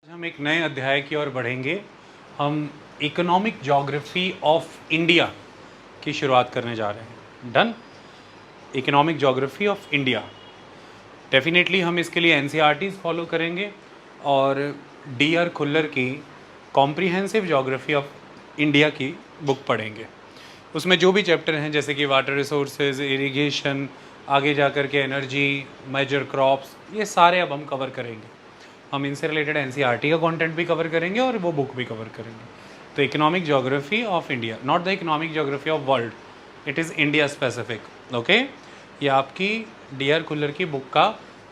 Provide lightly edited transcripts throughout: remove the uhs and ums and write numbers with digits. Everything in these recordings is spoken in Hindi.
हम एक नए अध्याय की ओर बढ़ेंगे। हम इकोनॉमिक ज्योग्राफी ऑफ इंडिया की शुरुआत करने जा रहे हैं। Done. Economic geography of India, definitely हम इसके लिए एनसीईआरटीज़ फॉलो करेंगे और डी.आर. खुल्लर की कॉम्प्रिहेंसिव ज्योग्राफी ऑफ इंडिया की बुक पढ़ेंगे। उसमें जो भी चैप्टर हैं जैसे कि वाटर रिसोर्सेज, इरिगेशन, आगे जा कर के एनर्जी, मेजर क्रॉप्स, ये सारे अब हम कवर करेंगे। हम इनसे रिलेटेड एनसीईआरटी का कंटेंट भी कवर करेंगे और वो बुक भी कवर करेंगे। तो economic geography of India, not the economic geography of world, it is India specific. Okay, ये आपकी डी.आर. खुल्लर की बुक का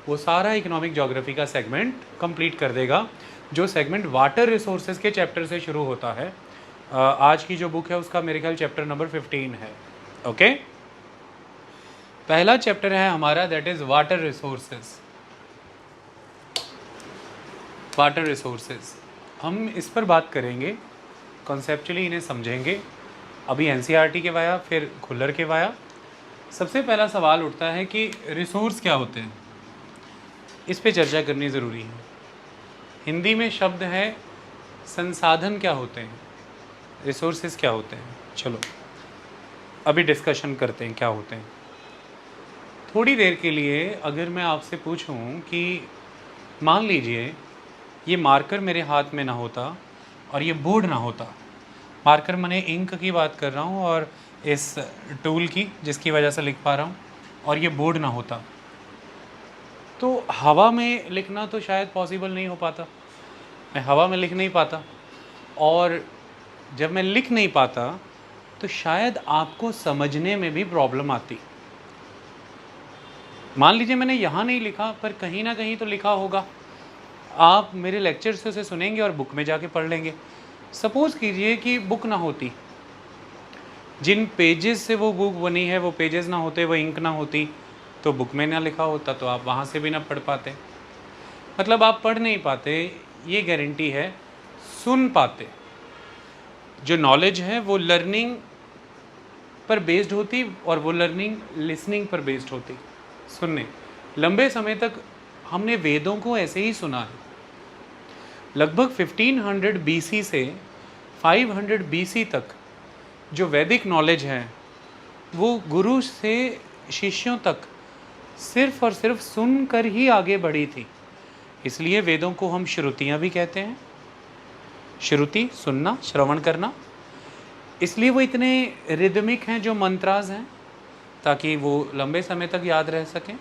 वो सारा इकोनॉमिक ज्योग्राफी का सेगमेंट कंप्लीट कर देगा, जो सेगमेंट वाटर रिसोर्सेज के चैप्टर से शुरू होता है। आज की जो बुक है उसका मेरे ख्याल चैप्टर नंबर 15 है। ओके, पहला चैप्टर है हमारा, that is water resources. Water resources हम इस पर बात करेंगे, कॉन्सेप्चुअली इन्हें समझेंगे। अभी एनसीईआरटी के वाया, फिर खुल्लर के वाया। सबसे पहला सवाल उठता है कि रिसोर्स क्या होते हैं, इस पे चर्चा करनी ज़रूरी है। हिंदी में शब्द है संसाधन क्या होते हैं, रिसोर्सेज क्या होते हैं। चलो अभी डिस्कशन करते हैं क्या होते हैं। थोड़ी देर के लिए अगर मैं आपसे पूछूं कि मान लीजिए ये मार्कर मेरे हाथ में ना होता और ये बोर्ड ना होता, मार्कर मैंने इंक की बात कर रहा हूँ और इस टूल की जिसकी वजह से लिख पा रहा हूँ, और ये बोर्ड ना होता, तो हवा में लिखना तो शायद पॉसिबल नहीं हो पाता। मैं हवा में लिख नहीं पाता, और जब मैं लिख नहीं पाता तो शायद आपको समझने में भी प्रॉब्लम आती। मान लीजिए मैंने यहाँ नहीं लिखा पर कहीं ना कहीं तो लिखा होगा, आप मेरे लेक्चर से उसे सुनेंगे और बुक में जाके पढ़ लेंगे। सपोज़ कीजिए कि बुक ना होती, जिन पेजेस से वो बुक बनी है वो पेजेस ना होते, वो इंक ना होती, तो बुक में ना लिखा होता तो आप वहाँ से भी ना पढ़ पाते। मतलब आप पढ़ नहीं पाते, ये गारंटी है, सुन पाते। जो नॉलेज है वो लर्निंग पर बेस्ड होती और वो लर्निंग लिसनिंग पर बेस्ड होती, सुनने। लंबे समय तक हमने वेदों को ऐसे ही सुना है। लगभग 1500 बीसी से 500 बीसी तक जो वैदिक नॉलेज है वो गुरु से शिष्यों तक सिर्फ और सिर्फ सुनकर ही आगे बढ़ी थी। इसलिए वेदों को हम श्रुतियाँ भी कहते हैं। श्रुति सुनना, श्रवण करना, इसलिए वो इतने रिदमिक हैं, जो मंत्रास हैं, ताकि वो लंबे समय तक याद रह सकें।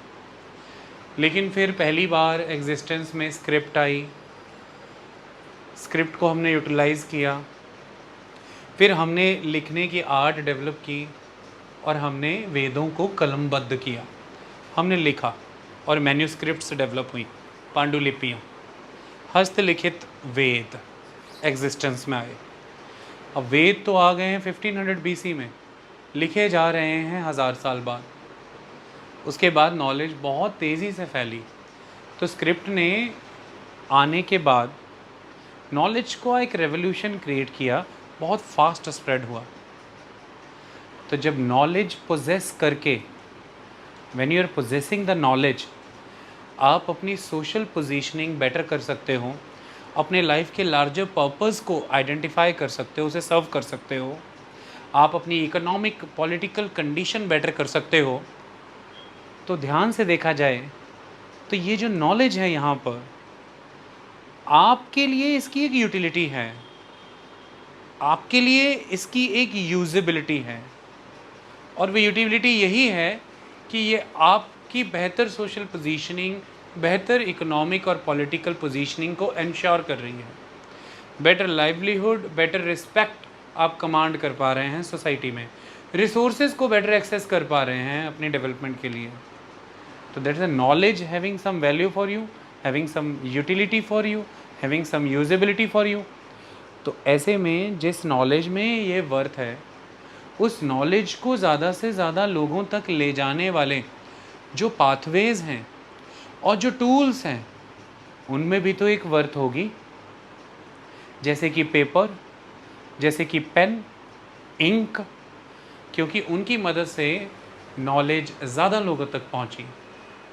लेकिन फिर पहली बार एग्जिस्टेंस में स्क्रिप्ट आई, स्क्रिप्ट को हमने यूटिलाइज़ किया, फिर हमने लिखने की आर्ट डेवलप की और हमने वेदों को कलमबद्ध किया। हमने लिखा और मैन्यूस्क्रिप्ट्स डेवलप हुई, पांडुलिपियाँ, हस्तलिखित वेद एग्जिस्टेंस में आए। अब वेद तो आ गए हैं 1500 बीसी में, लिखे जा रहे हैं 1000 साल बाद। उसके बाद नॉलेज बहुत तेज़ी से फैली, तो स्क्रिप्ट ने आने के बाद नॉलेज को एक रेवोल्यूशन क्रिएट किया, बहुत फास्ट स्प्रेड हुआ। तो जब नॉलेज पोजेस करके, when you are possessing the knowledge, आप अपनी सोशल पोजीशनिंग बेटर कर सकते हो, अपने लाइफ के लार्जर पर्पस को आइडेंटिफाई कर सकते हो, उसे सर्व कर सकते हो, आप अपनी इकोनॉमिक पॉलिटिकल कंडीशन बेटर कर सकते हो। तो ध्यान से देखा जाए तो ये जो नॉलेज है यहाँ पर, आपके लिए इसकी एक यूटिलिटी है, आपके लिए इसकी एक यूजेबिलिटी है, और वो यूटिलिटी यही है कि ये आपकी बेहतर सोशल पोजीशनिंग, बेहतर इकोनॉमिक और पॉलिटिकल पोजीशनिंग को इंश्योर कर रही है। बेटर लाइवलीहुड, बेटर रिस्पेक्ट आप कमांड कर पा रहे हैं सोसाइटी में, रिसोर्सेज को बेटर एक्सेस कर पा रहे हैं अपनी डेवलपमेंट के लिए। तो that is a knowledge having some value for you, having some utility for you, having some usability for you. तो ऐसे में जिस नॉलेज में ये वर्थ है, उस नॉलेज को ज़्यादा से ज़्यादा लोगों तक ले जाने वाले जो पाथवेज़ हैं और जो टूल्स हैं, उनमें भी तो एक वर्थ होगी। जैसे कि पेपर, जैसे कि पेन, इंक, क्योंकि उनकी मदद से नॉलेज ज़्यादा लोगों तक पहुंची,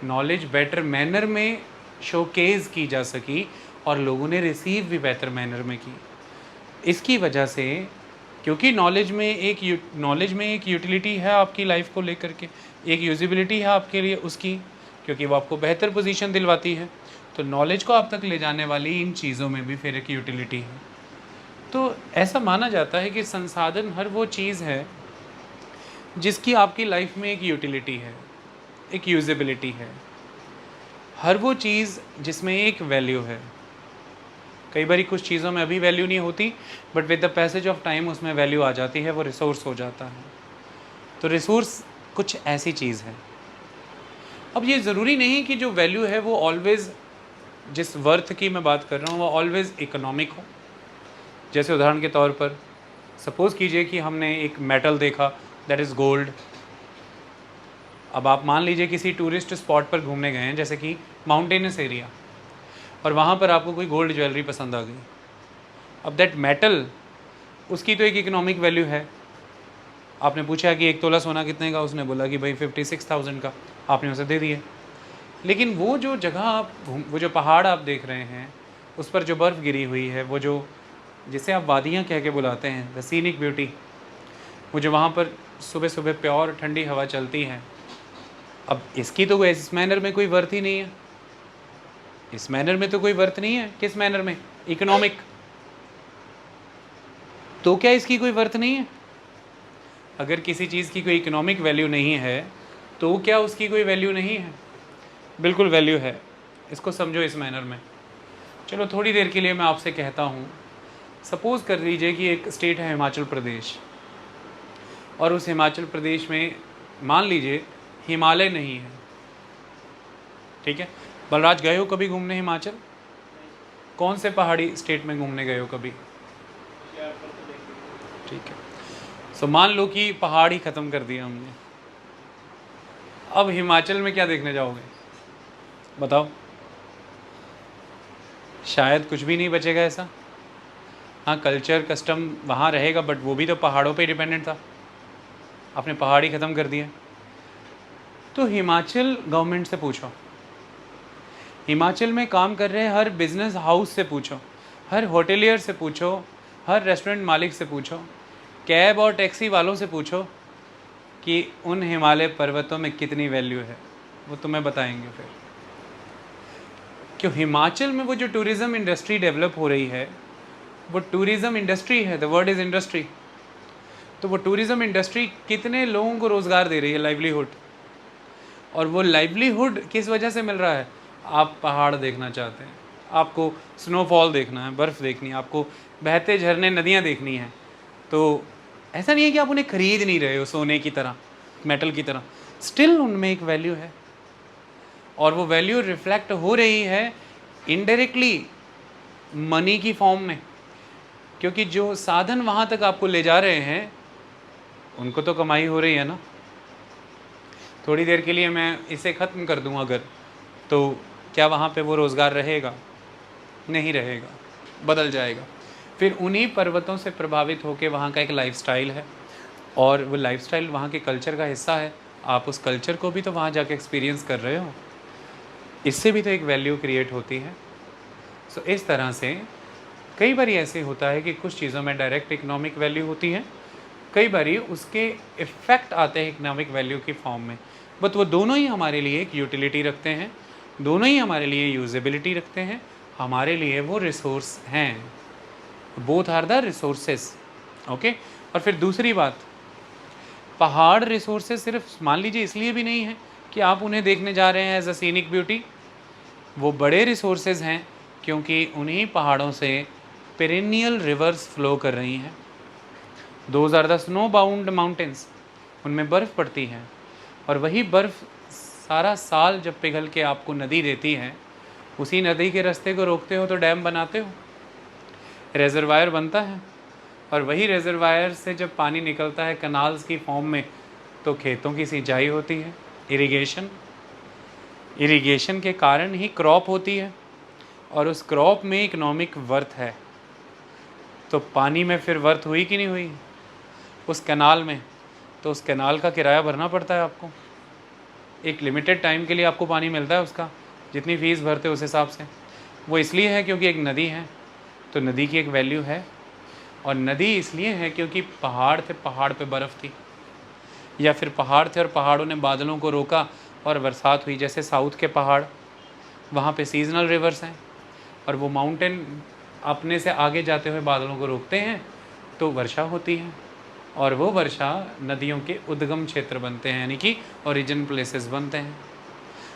नॉलेज बेटर मैनर में शोकेस की जा सकी और लोगों ने रिसीव भी बेहतर मैनर में की। इसकी वजह से, क्योंकि नॉलेज में एक यूटिलिटी है आपकी लाइफ को लेकर के, एक यूजिबिलिटी है आपके लिए उसकी, क्योंकि वो आपको बेहतर पोजीशन दिलवाती है, तो नॉलेज को आप तक ले जाने वाली इन चीज़ों में भी फिर एक यूटिलिटी है। तो ऐसा माना जाता है कि संसाधन हर वो चीज़ है जिसकी आपकी लाइफ में एक यूटिलिटी है, एक यूजिबिलिटी है, हर वो चीज़ जिसमें एक वैल्यू है। कई बार कुछ चीज़ों में अभी वैल्यू नहीं होती, but with the passage of time उसमें वैल्यू आ जाती है, वो रिसोर्स हो जाता है। तो रिसोर्स कुछ ऐसी चीज़ है। अब ये ज़रूरी नहीं कि जो वैल्यू है वो ऑलवेज़, जिस वर्थ की मैं बात कर रहा हूँ, वो ऑलवेज़ इकोनॉमिक हो। जैसे उदाहरण के तौर पर सपोज़ कीजिए कि हमने एक मेटल देखा, दैट इज़ गोल्ड। अब आप मान लीजिए किसी टूरिस्ट स्पॉट पर घूमने गए हैं, जैसे कि माउंटेनस एरिया, और वहाँ पर आपको कोई गोल्ड ज्वेलरी पसंद आ गई। अब दैट मेटल, उसकी तो एक इकोनॉमिक वैल्यू है। आपने पूछा कि 1 तोला सोना कितने का, उसने बोला कि भाई 56,000 का, आपने उसे दे दिए। लेकिन वो जो जगह आप वो जो पहाड़ आप देख रहे हैं, उस पर जो बर्फ़ गिरी हुई है, वो जो जिसे आप वादियाँ कह के बुलाते हैं, द सीनिक ब्यूटी, वो जो वहाँ पर सुबह सुबह प्योर ठंडी हवा चलती है, अब इसकी तो इस मैनर में कोई वर्थ ही नहीं है। इस मैनर में तो कोई वर्थ नहीं है। किस मैनर में? इकोनॉमिक। तो क्या इसकी कोई वर्थ नहीं है? अगर किसी चीज़ की कोई इकोनॉमिक वैल्यू नहीं है तो क्या उसकी कोई वैल्यू नहीं है? बिल्कुल वैल्यू है। इसको समझो इस मैनर में। चलो थोड़ी देर के लिए मैं आपसे कहता हूँ, सपोज़ कर लीजिए कि एक स्टेट है हिमाचल प्रदेश, और उस हिमाचल प्रदेश में मान लीजिए हिमालय नहीं है। ठीक है, बलराज गए हो कभी घूमने हिमाचल? कौन से पहाड़ी स्टेट में घूमने गए हो कभी? ठीक है, सो मान लो कि पहाड़ ही ख़त्म कर दिया हमने। अब हिमाचल में क्या देखने जाओगे बताओ? शायद कुछ भी नहीं बचेगा ऐसा। हाँ, कल्चर कस्टम वहाँ रहेगा, बट वो भी तो पहाड़ों पे डिपेंडेंट था। आपने पहाड़ ही ख़त्म कर दिया। तो हिमाचल गवर्नमेंट से पूछो, हिमाचल में काम कर रहे हर बिजनेस हाउस से पूछो, हर होटेलियर से पूछो, हर रेस्टोरेंट मालिक से पूछो, कैब और टैक्सी वालों से पूछो कि उन हिमालय पर्वतों में कितनी वैल्यू है, वो तुम्हें बताएंगे। फिर क्यों हिमाचल में वो जो टूरिज़्म इंडस्ट्री डेवलप हो रही है, वो टूरिज़्म इंडस्ट्री है, द वर्ड इज़ इंडस्ट्री। तो वो टूरिज़्म इंडस्ट्री कितने लोगों को रोज़गार दे रही है, लाइवलीहुड। और वो लाइवलीहुड किस वजह से मिल रहा है? आप पहाड़ देखना चाहते हैं, आपको स्नोफॉल देखना है, बर्फ़ देखनी है, आपको बहते झरने नदियाँ देखनी हैं, तो ऐसा नहीं है कि आप उन्हें खरीद नहीं रहे हो सोने की तरह, मेटल की तरह। स्टिल उनमें एक वैल्यू है, और वो वैल्यू रिफ्लेक्ट हो रही है इनडायरेक्टली मनी की फॉर्म में, क्योंकि जो साधन वहाँ तक आपको ले जा रहे हैं उनको तो कमाई हो रही है ना। थोड़ी देर के लिए मैं इसे ख़त्म कर दूँ अगर, तो क्या वहाँ पे वो रोज़गार रहेगा? नहीं रहेगा, बदल जाएगा। फिर उन्हीं पर्वतों से प्रभावित होकर वहाँ का एक लाइफस्टाइल है, और वो लाइफस्टाइल वहाँ के कल्चर का हिस्सा है। आप उस कल्चर को भी तो वहाँ जाके एक्सपीरियंस कर रहे हो, इससे भी तो एक वैल्यू क्रिएट होती है। सो इस तरह से कई बार ऐसे होता है कि कुछ चीज़ों में डायरेक्ट इकोनॉमिक वैल्यू होती है, कई बार उसके इफ़ेक्ट आते हैं इकोनॉमिक वैल्यू की फॉर्म में, बट वो दोनों ही हमारे लिए एक यूटिलिटी रखते हैं, दोनों ही हमारे लिए यूजेबिलिटी रखते हैं, हमारे लिए वो रिसोर्स हैं। Both are the resources. Okay. और फिर दूसरी बात, पहाड़ रिसोर्सेज सिर्फ मान लीजिए इसलिए भी नहीं है कि आप उन्हें देखने जा रहे हैं एज अ सीनिक ब्यूटी। वो बड़े रिसोर्सेज हैं क्योंकि उन्हीं पहाड़ों से पेरेनियल रिवर्स फ्लो कर रही हैं। Those are the snow bound mountains, उनमें बर्फ़ पड़ती है, और वही बर्फ़ सारा साल जब पिघल के आपको नदी देती है, उसी नदी के रास्ते को रोकते हो तो डैम बनाते हो, रेजरवायर बनता है, और वही रेजरवायर से जब पानी निकलता है कनाल्स की फॉर्म में, तो खेतों की सिंचाई होती है, इरिगेशन के कारण ही क्रॉप होती है, और उस क्रॉप में इकोनॉमिक वर्थ है। तो पानी में फिर वर्थ हुई कि नहीं हुई उस कैनाल में? तो उस कैनाल का किराया भरना पड़ता है आपको, एक लिमिटेड टाइम के लिए आपको पानी मिलता है उसका, जितनी फ़ीस भरते उस हिसाब से। वो इसलिए है क्योंकि एक नदी है, तो नदी की एक वैल्यू है। और नदी इसलिए है क्योंकि पहाड़ थे, पहाड़ पे बर्फ़ थी, या फिर पहाड़ थे और पहाड़ों ने बादलों को रोका और बरसात हुई। जैसे साउथ के पहाड़, वहाँ पे सीजनल रिवर्स हैं और वो माउंटेन अपने से आगे जाते हुए बादलों को रोकते हैं, तो वर्षा होती है और वो वर्षा नदियों के उद्गम क्षेत्र बनते हैं, यानी कि ओरिजिन प्लेसेस बनते हैं।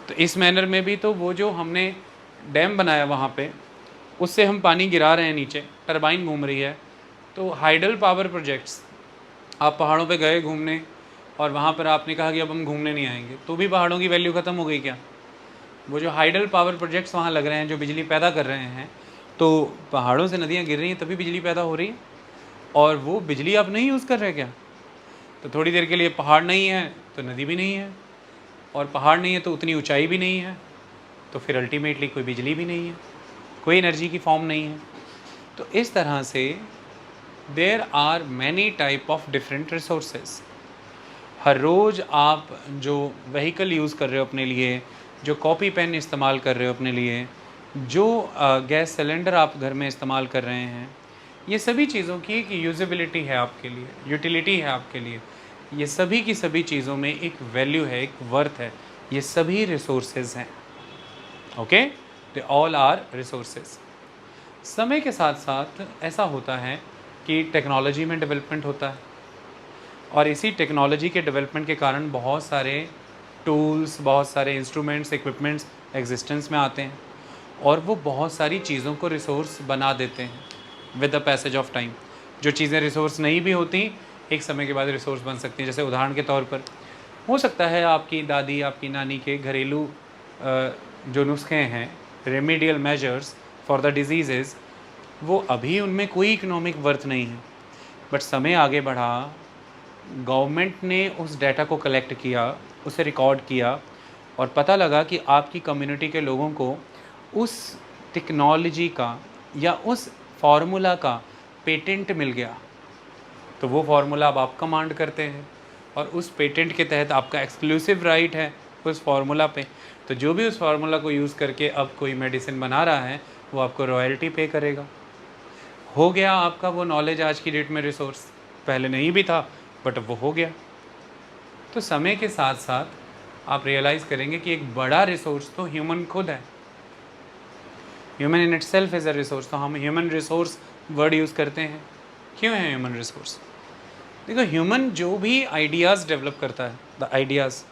तो इस मैनर में भी तो वो जो हमने डैम बनाया वहाँ पे, उससे हम पानी गिरा रहे हैं नीचे, टरबाइन घूम रही है। तो हाइडल पावर प्रोजेक्ट्स, आप पहाड़ों पे गए घूमने और वहाँ पर आपने कहा कि अब हम घूमने नहीं आएंगे, तो भी पहाड़ों की वैल्यू ख़त्म हो गई क्या? वो जो हाइडल पावर प्रोजेक्ट्स वहाँ लग रहे हैं, जो बिजली पैदा कर रहे हैं, तो पहाड़ों से नदियाँ गिर रही हैं तभी बिजली पैदा हो रही है, और वो बिजली आप नहीं यूज़ कर रहे क्या? तो थोड़ी देर के लिए पहाड़ नहीं है तो नदी भी नहीं है, और पहाड़ नहीं है तो उतनी ऊंचाई भी नहीं है, तो फिर अल्टीमेटली कोई बिजली भी नहीं है, कोई एनर्जी की फॉर्म नहीं है। तो इस तरह से there are many type of different resources. हर रोज़ आप जो व्हीकल यूज़ कर रहे हो अपने लिए, जो कॉपी पेन इस्तेमाल कर रहे हो अपने लिए, जो गैस सिलेंडर आप घर में इस्तेमाल कर रहे हैं, ये सभी चीज़ों की एक यूजेबिलिटी है आपके लिए, यूटिलिटी है आपके लिए। ये सभी की सभी चीज़ों में एक वैल्यू है, एक वर्थ है। ये सभी रिसोर्सेज हैं। Okay, they all are resources. समय के साथ साथ ऐसा होता है कि टेक्नोलॉजी में डेवलपमेंट होता है, और इसी टेक्नोलॉजी के डेवलपमेंट के कारण बहुत सारे टूल्स, बहुत सारे इंस्ट्रूमेंट्स, इक्विपमेंट्स एग्जिस्टेंस में आते हैं, और वो बहुत सारी चीज़ों को रिसोर्स बना देते हैं with the passage of time. जो चीज़ें रिसोर्स नहीं भी होती, एक समय के बाद रिसोर्स बन सकती हैं। जैसे उदाहरण के तौर पर हो सकता है आपकी दादी, आपकी नानी के घरेलू जो नुस्खे हैं, remedial measures for the diseases, वो अभी उनमें कोई इकोनॉमिक वर्थ नहीं है, बट समय आगे बढ़ा, गवर्नमेंट ने उस डाटा को कलेक्ट किया, उसे रिकॉर्ड किया, और पता लगा कि आपकी कम्युनिटी के लोगों को उस टेक्नोलॉजी का या उस फार्मूला का पेटेंट मिल गया। तो वो फार्मूला अब आप कमांड करते हैं, और उस पेटेंट के तहत आपका एक्सक्लूसिव राइट है उस फार्मूला पे। तो जो भी उस फार्मूला को यूज़ करके अब कोई मेडिसिन बना रहा है, वो आपको रॉयल्टी पे करेगा। हो गया आपका वो नॉलेज आज की डेट में रिसोर्स, पहले नहीं भी था बट अब वो हो गया। तो समय के साथ साथ आप रियलाइज़ करेंगे कि एक बड़ा रिसोर्स तो ह्यूमन खुद है। Human in it self is a resource. तो हम ह्यूमन रिसोर्स वर्ड यूज़ करते हैं, क्यों है ह्यूमन रिसोर्स? देखो, ह्यूमन जो भी आइडियाज़ डेवलप करता है, द आइडियाज़,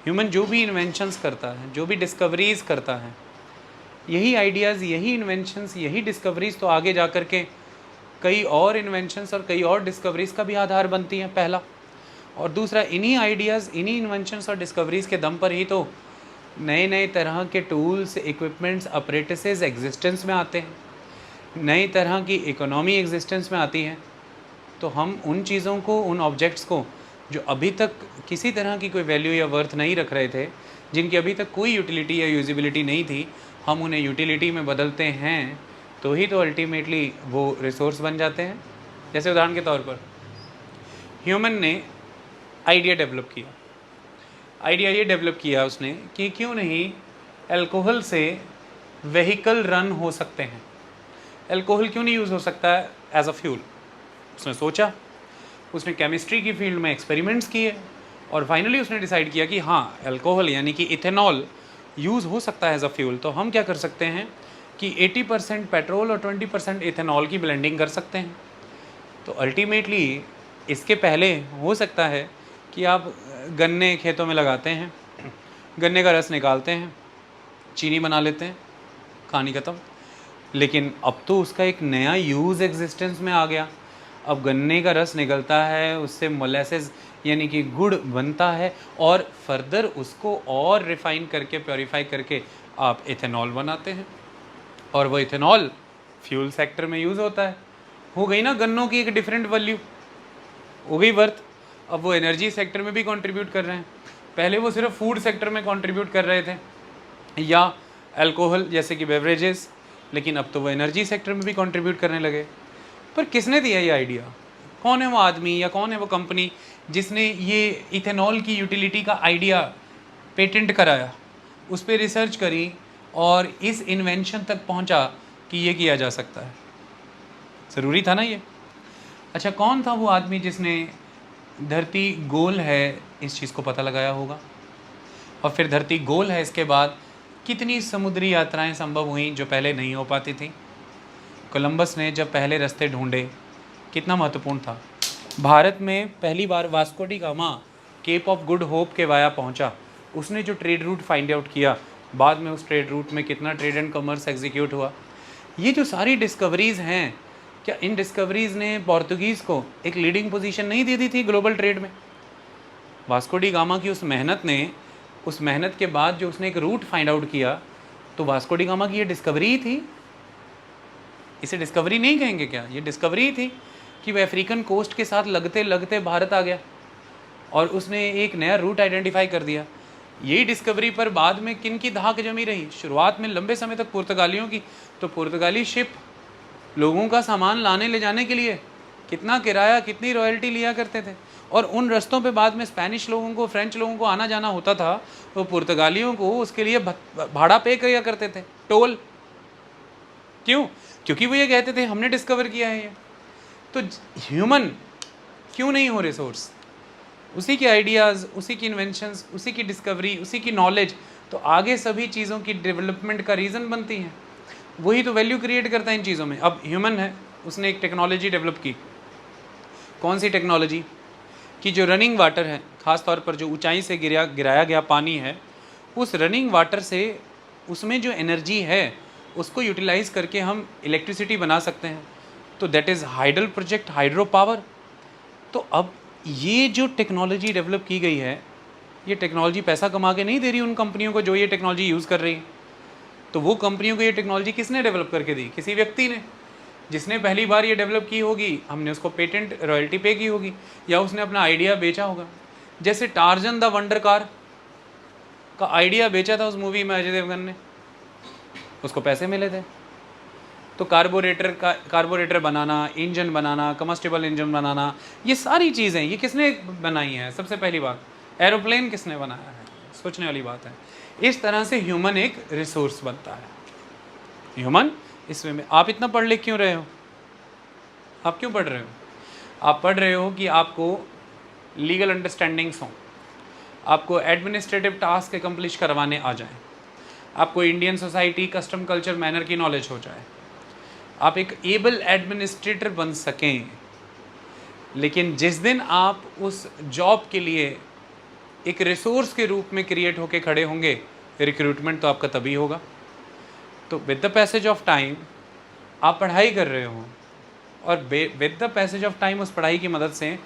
ह्यूमन जो भी इन्वेंशंस करता है, जो भी डिस्कवरीज़ करता है, यही आइडियाज़, यही इन्वेंशंस, यही डिस्कवरीज़ तो आगे जा कर के कई और इन्वेंशंस और कई और डिस्कवरीज़ का भी आधार बनती हैं, पहला। और दूसरा, इन्हीं आइडियाज़, इन्हीं इन्वेंशंस और डिस्कवरीज़ के दम पर ही तो नए नए तरह के टूल्स, इक्विपमेंट्स, अप्रेटिसेस एग्जिस्टेंस में आते हैं, नई तरह की इकोनॉमी एग्जिस्टेंस में आती है। तो हम उन चीज़ों को, उन ऑब्जेक्ट्स को जो अभी तक किसी तरह की कोई वैल्यू या वर्थ नहीं रख रहे थे, जिनकी अभी तक कोई यूटिलिटी या यूजिबिलिटी नहीं थी, हम उन्हें यूटिलिटी में बदलते हैं, तो ही तो अल्टीमेटली वो रिसोर्स बन जाते हैं। जैसे उदाहरण के तौर पर ह्यूमन ने आइडिया डेवलप किया। आइडिया ये डेवलप किया उसने कि क्यों नहीं अल्कोहल से व्हीकल रन हो सकते हैं, अल्कोहल क्यों नहीं यूज़ हो सकता है एज अ फ्यूल। उसने सोचा, उसने केमिस्ट्री की फील्ड में एक्सपेरिमेंट्स किए, और फाइनली उसने डिसाइड किया कि हाँ, अल्कोहल यानी कि इथेनॉल यूज़ हो सकता है एज अ फ्यूल। तो हम क्या कर सकते हैं कि 80% पेट्रोल और 20% इथेनॉल की ब्लेंडिंग कर सकते हैं। तो अल्टीमेटली इसके पहले हो सकता है कि आप गन्ने खेतों में लगाते हैं, गन्ने का रस निकालते हैं, चीनी बना लेते हैं, कहानी ख़त्म। लेकिन अब तो उसका एक नया यूज़ एग्जिस्टेंस में आ गया। अब गन्ने का रस निकलता है, उससे मोलेसेस यानी कि गुड़ बनता है, और फर्दर उसको और रिफ़ाइन करके, प्योरीफाई करके आप इथेनॉल बनाते हैं, और वो इथेनॉल फ्यूल सेक्टर में यूज़ होता है। हो गई ना गन्नों की एक डिफरेंट वैल्यू, हो गई वर्थ। अब वो एनर्जी सेक्टर में भी कंट्रीब्यूट कर रहे हैं। पहले वो सिर्फ फूड सेक्टर में कंट्रीब्यूट कर रहे थे, या अल्कोहल जैसे कि बेवरेजेस, लेकिन अब तो वो एनर्जी सेक्टर में भी कंट्रीब्यूट करने लगे। पर किसने दिया ये आइडिया? कौन है वो आदमी या कौन है वो कंपनी जिसने ये इथेनॉल की यूटिलिटी का आइडिया पेटेंट कराया, उस पर रिसर्च करी, और इस इन्वेंशन तक पहुंचा कि ये किया जा सकता है। ज़रूरी था ना ये। अच्छा, कौन था वो आदमी जिसने धरती गोल है इस चीज़ को पता लगाया होगा? और फिर धरती गोल है इसके बाद कितनी समुद्री यात्राएं संभव हुई जो पहले नहीं हो पाती थी? कोलंबस ने जब पहले रास्ते ढूंढे, कितना महत्वपूर्ण था। भारत में पहली बार Vasco da Gama Cape of Good Hope के वाया पहुंचा। उसने जो ट्रेड रूट फाइंड आउट किया, बाद में उस ट्रेड रूट में कितना ट्रेड एंड कॉमर्स एग्जीक्यूट हुआ। ये जो सारी डिस्कवरीज़ हैं, क्या इन डिस्कवरीज़ ने पोर्तुगीज़ को एक लीडिंग पोजीशन नहीं दे दी थी ग्लोबल ट्रेड में? वास्को डी गामा की उस मेहनत के बाद जो उसने एक रूट फाइंड आउट किया, तो वास्को डी गामा की ये डिस्कवरी ही थी। इसे डिस्कवरी नहीं कहेंगे क्या? ये डिस्कवरी ही थी कि वह अफ्रीकन कोस्ट के साथ लगते लगते भारत आ गया और उसने एक नया रूट आइडेंटिफाई कर दिया। यही डिस्कवरी पर बाद में किन की धाक जमी रही? शुरुआत में लंबे समय तक पुर्तगालियों की। तो पुर्तगाली शिप लोगों का सामान लाने ले जाने के लिए कितना किराया, कितनी रॉयल्टी लिया करते थे, और उन रस्तों पे बाद में स्पेनिश लोगों को, फ्रेंच लोगों को आना जाना होता था, तो पुर्तगालियों को उसके लिए भाड़ा पे किया करते थे, टोल। क्यों? क्योंकि वो ये कहते थे हमने डिस्कवर किया है ये। तो ह्यूमन क्यों नहीं हो रिसोर्स? उसी के आइडियाज़, उसी की इन्वेंशंस, उसी की डिस्कवरी, उसी की नॉलेज तो आगे सभी चीज़ों की डेवलपमेंट का रीज़न बनती है। वही तो वैल्यू क्रिएट करता है इन चीज़ों में। अब ह्यूमन है, उसने एक टेक्नोलॉजी डेवलप की। कौन सी टेक्नोलॉजी? कि जो रनिंग वाटर है, ख़ास तौर पर जो ऊंचाई से गिराया गया पानी है, उस रनिंग वाटर से उसमें जो एनर्जी है उसको यूटिलाइज़ करके हम इलेक्ट्रिसिटी बना सकते हैं। तो that is hydel project, hydro power. तो अब ये जो टेक्नोलॉजी डेवलप की गई है, ये टेक्नोलॉजी पैसा कमा के नहीं दे रही उन कंपनियों को जो ये टेक्नोलॉजी यूज़ कर रही है। तो वो कंपनियों को ये टेक्नोलॉजी किसने डेवलप करके दी? किसी व्यक्ति ने, जिसने पहली बार ये डेवलप की होगी, हमने उसको पेटेंट रॉयल्टी पे की होगी, या उसने अपना आइडिया बेचा होगा। जैसे टार्जन द वंडर कार का आइडिया बेचा था उस मूवी में अजय देवगन ने, उसको पैसे मिले थे। तो कार्बोरेटर बनाना, इंजन बनाना, कम्बस्टिबल इंजन बनाना, ये सारी चीज़ें ये किसने बनाई हैं? सबसे पहली बात, एरोप्लेन किसने बनाया है? सोचने वाली बात है। इस तरह से ह्यूमन एक रिसोर्स बनता है। ह्यूमन इसमें आप इतना पढ़ लिख क्यों रहे हो? आप क्यों पढ़ रहे हो? आप पढ़ रहे हो कि आपको लीगल अंडरस्टैंडिंग्स हों, आपको एडमिनिस्ट्रेटिव टास्क एकम्प्लिश करवाने आ जाएं, आपको Indian society, custom, culture, manner की नॉलेज हो जाए, आप एक एबल एडमिनिस्ट्रेटर बन सकें। लेकिन जिस दिन आप उस जॉब के लिए एक रिसोर्स के रूप में क्रिएट होके खड़े होंगे, रिक्रूटमेंट तो आपका तभी होगा। तो with the passage of time आप पढ़ाई कर रहे हो, और with the passage of time उस पढ़ाई की मदद से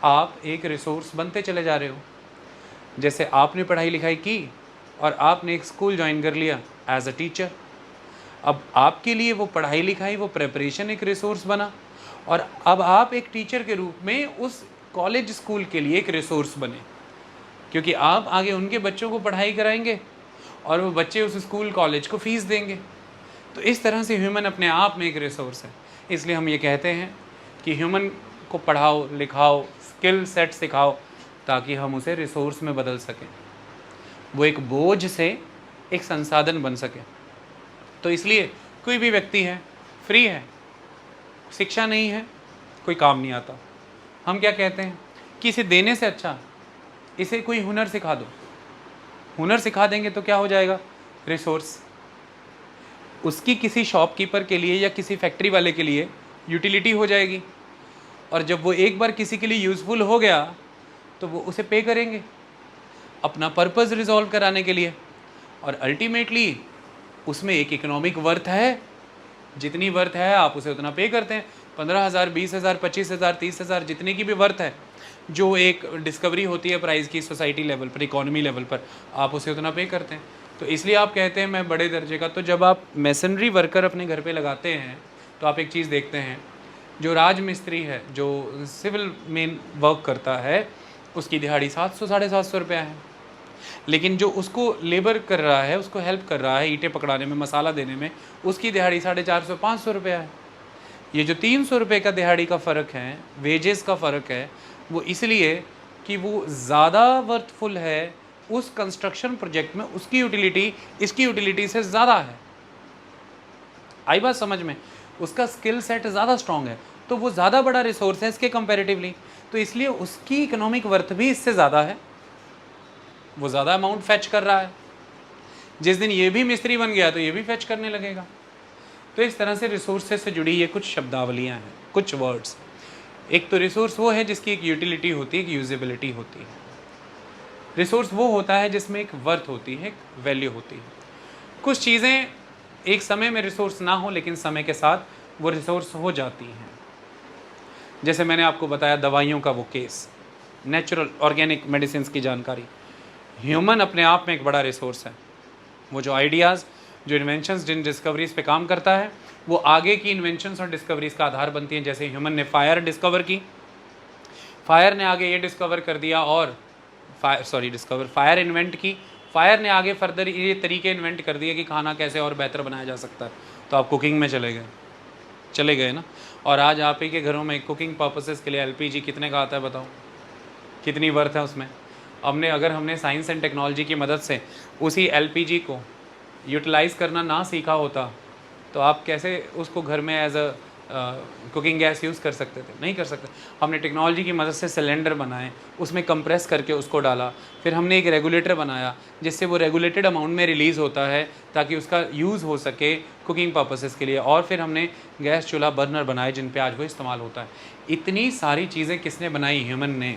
आप एक रिसोर्स बनते चले जा रहे हो। जैसे आपने पढ़ाई लिखाई की और आपने एक स्कूल ज्वाइन कर लिया एज अ टीचर, अब आपके लिए वो पढ़ाई लिखाई, वो प्रेपरेशन एक रिसोर्स बना, और अब आप एक टीचर के रूप में उस कॉलेज स्कूल के लिए एक रिसोर्स बने, क्योंकि आप आगे उनके बच्चों को पढ़ाई कराएंगे और वो बच्चे उस स्कूल कॉलेज को फीस देंगे। तो इस तरह से ह्यूमन अपने आप में एक रिसोर्स है। इसलिए हम ये कहते हैं कि ह्यूमन को पढ़ाओ, लिखाओ, स्किल सेट सिखाओ, ताकि हम उसे रिसोर्स में बदल सकें, वो एक बोझ से एक संसाधन बन सके। तो इसलिए कोई भी व्यक्ति है, फ्री है, शिक्षा नहीं है, कोई काम नहीं आता, हम क्या कहते हैं कि इसे देने से अच्छा इसे कोई हुनर सिखा दो। हुनर सिखा देंगे तो क्या हो जाएगा? रिसोर्स। उसकी किसी शॉपकीपर के लिए या किसी फैक्ट्री वाले के लिए यूटिलिटी हो जाएगी, और जब वो एक बार किसी के लिए यूज़फुल हो गया तो वो उसे पे करेंगे अपना पर्पज़ रिजॉल्व कराने के लिए, और अल्टीमेटली उसमें एक इकोनॉमिक वर्थ है। जितनी वर्थ है आप उसे उतना पे करते हैं। 15,000, 20,000, 25,000, 30,000, जितने की भी वर्थ है, जो एक डिस्कवरी होती है प्राइस की सोसाइटी लेवल पर, इकोनॉमी लेवल पर, आप उसे उतना पे करते हैं। तो इसलिए आप कहते हैं मैं बड़े दर्जे का। तो जब आप मैसनरी वर्कर अपने घर पे लगाते हैं तो आप एक चीज़ देखते हैं, जो राज मिस्त्री है, जो सिविल में वर्क करता है, उसकी दिहाड़ी 700 750 रुपया है। लेकिन जो उसको लेबर कर रहा है, उसको हेल्प कर रहा है ईंटें पकड़ाने में, मसाला देने में, उसकी दिहाड़ी 450 500 रुपया है। ये जो 300 रुपये का दिहाड़ी का फ़र्क है, वेजेस का फ़र्क है, वो इसलिए कि वो ज़्यादा वर्थफुल है उस कंस्ट्रक्शन प्रोजेक्ट में उसकी यूटिलिटी इसकी यूटिलिटी से ज़्यादा है। आई बात समझ में? उसका स्किल सेट ज़्यादा स्ट्रॉन्ग है, तो वो ज़्यादा बड़ा रिसोर्स है इसके कंपैरेटिवली, तो इसलिए उसकी इकोनॉमिक वर्थ भी इससे ज़्यादा है, वो ज़्यादा अमाउंट फैच कर रहा है। जिस दिन ये भी मिस्त्री बन गया तो ये भी फैच करने लगेगा। तो इस तरह से रिसोर्सेज से जुड़ी ये कुछ शब्दावलियाँ हैं, कुछ वर्ड्स। एक तो रिसोर्स वो है जिसकी एक यूटिलिटी होती है, एक यूजेबिलिटी होती है। रिसोर्स वो होता है जिसमें एक वर्थ होती है, एक वैल्यू होती है। कुछ चीज़ें एक समय में रिसोर्स ना हो लेकिन समय के साथ वो रिसोर्स हो जाती हैं। जैसे मैंने आपको बताया दवाइयों का वो केस, नेचुरल ऑर्गेनिक मेडिसिन की जानकारी। ह्यूमन अपने आप में एक बड़ा रिसोर्स है। वो जो आइडियाज़, जो इन्वेंशंस, जिन डिस्कवरीज पे काम करता है, वो आगे की इन्वेंशंस और डिस्कवरीज का आधार बनती हैं। जैसे ह्यूमन ने फायर डिस्कवर की, फायर ने आगे ये डिस्कवर कर दिया और फायर इन्वेंट की, फायर ने आगे फर्दर ये तरीके इन्वेंट कर दिए कि खाना कैसे और बेहतर बनाया जा सकता है, तो आप कुकिंग में चले गए ना। और आज आप ही के घरों में कुकिंग पर्पसेस के लिए एलपीजी कितने का आता है बताओ, कितनी वर्थ है उसमें। अगर हमने साइंस एंड टेक्नोलॉजी की मदद से उसी एलपीजी को यूटिलाइज़ करना ना सीखा होता तो आप कैसे उसको घर में as a cooking gas use कर सकते थे? नहीं कर सकते। हमने टेक्नोलॉजी की मदद से सिलेंडर बनाए, उसमें कंप्रेस करके उसको डाला, फिर हमने एक रेगुलेटर बनाया जिससे वो रेगुलेटेड अमाउंट में रिलीज़ होता है ताकि उसका यूज़ हो सके कुकिंग पर्पसेस के लिए। और फिर हमने गैस चूल्हा बर्नर बनाए जिन पे आज वो इस्तेमाल होता है। इतनी सारी चीज़ें किसने बनाई? ह्यूमन ने।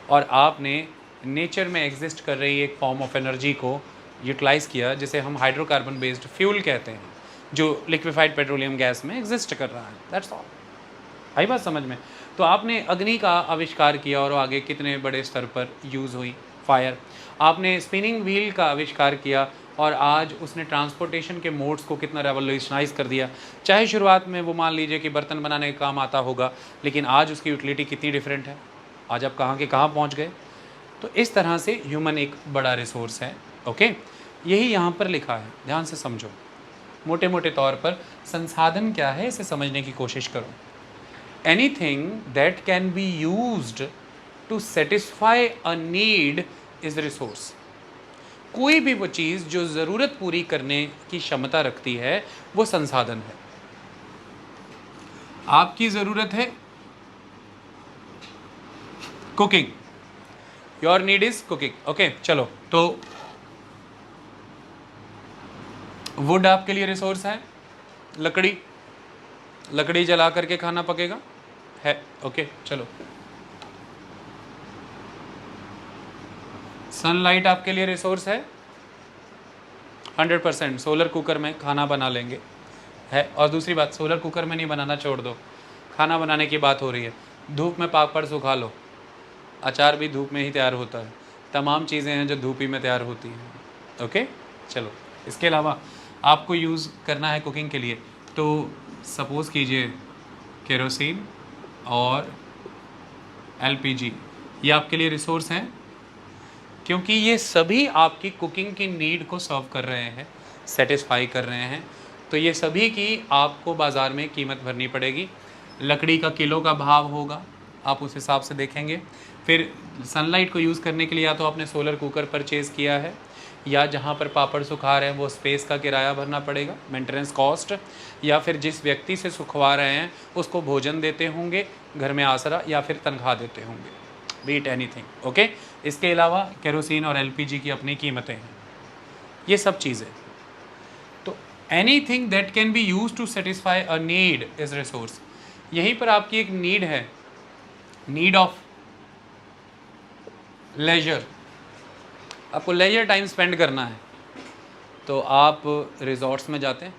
और आपने नेचर में एग्जिस्ट कर रही एक फॉर्म ऑफ एनर्जी को यूटिलाइज़ किया जिसे हम हाइड्रोकार्बन बेस्ड फ्यूल कहते हैं, जो लिक्विफाइड पेट्रोलियम गैस में एग्जिस्ट कर रहा है। That's all. आई बात समझ में? तो आपने अग्नि का आविष्कार किया और आगे कितने बड़े स्तर पर यूज़ हुई फायर। आपने स्पिनिंग व्हील का आविष्कार किया और आज उसने ट्रांसपोर्टेशन के मोड्स को कितना रेवोल्यूशनाइज कर दिया। चाहे शुरुआत में वो मान लीजिए कि बर्तन बनाने का काम आता होगा, लेकिन आज उसकी यूटिलिटी कितनी डिफरेंट है, आज आप कहाँ के कहाँ पहुँच गए। तो इस तरह से ह्यूमन एक बड़ा रिसोर्स है। ओके, यही यहाँ पर लिखा है, ध्यान से समझो। मोटे मोटे तौर पर संसाधन क्या है इसे समझने की कोशिश करो। Anything that can be used to satisfy a need is resource. कोई भी वो चीज़ जो ज़रूरत पूरी करने की क्षमता रखती है वो संसाधन है। आपकी ज़रूरत है cooking, your need is cooking. Okay, चलो, तो वुड आपके लिए रिसोर्स है, लकड़ी जला करके खाना पकेगा है। ओके, चलो। सनलाइट आपके लिए रिसोर्स है 100%। सोलर कुकर में खाना बना लेंगे है। और दूसरी बात, सोलर कुकर में नहीं बनाना, छोड़ दो, खाना बनाने की बात हो रही है। धूप में पापड़ सुखा लो, अचार भी धूप में ही तैयार होता है। तमाम चीज़ें हैं जो धूप ही में तैयार होती हैं। ओके, चलो। इसके अलावा आपको यूज़ करना है कुकिंग के लिए, तो सपोज़ कीजिए केरोसिन और एलपीजी, ये आपके लिए रिसोर्स हैं क्योंकि ये सभी आपकी कुकिंग की नीड को सर्व कर रहे हैं, सेटिस्फाई कर रहे हैं। तो ये सभी की आपको बाज़ार में कीमत भरनी पड़ेगी। लकड़ी का किलो का भाव होगा, आप उस हिसाब से देखेंगे। फिर सनलाइट को यूज़ करने के लिए या तो आपने सोलर कुकर परचेज़ किया है, या जहाँ पर पापड़ सुखा रहे हैं वो स्पेस का किराया भरना पड़ेगा, मेंटेनेंस कॉस्ट, या फिर जिस व्यक्ति से सुखवा रहे हैं उसको भोजन देते होंगे, घर में आसरा, या फिर तनख्वाह देते होंगे, बीट एनीथिंग। ओके, इसके अलावा केरोसिन और एलपीजी की अपनी कीमतें हैं, ये सब चीज़ें। तो anything that can be use to satisfy a need is resource. यहीं पर आपकी एक नीड है, नीड ऑफ लेजर। आपको लेजर टाइम स्पेंड करना है तो आप रिजॉर्ट्स में जाते हैं,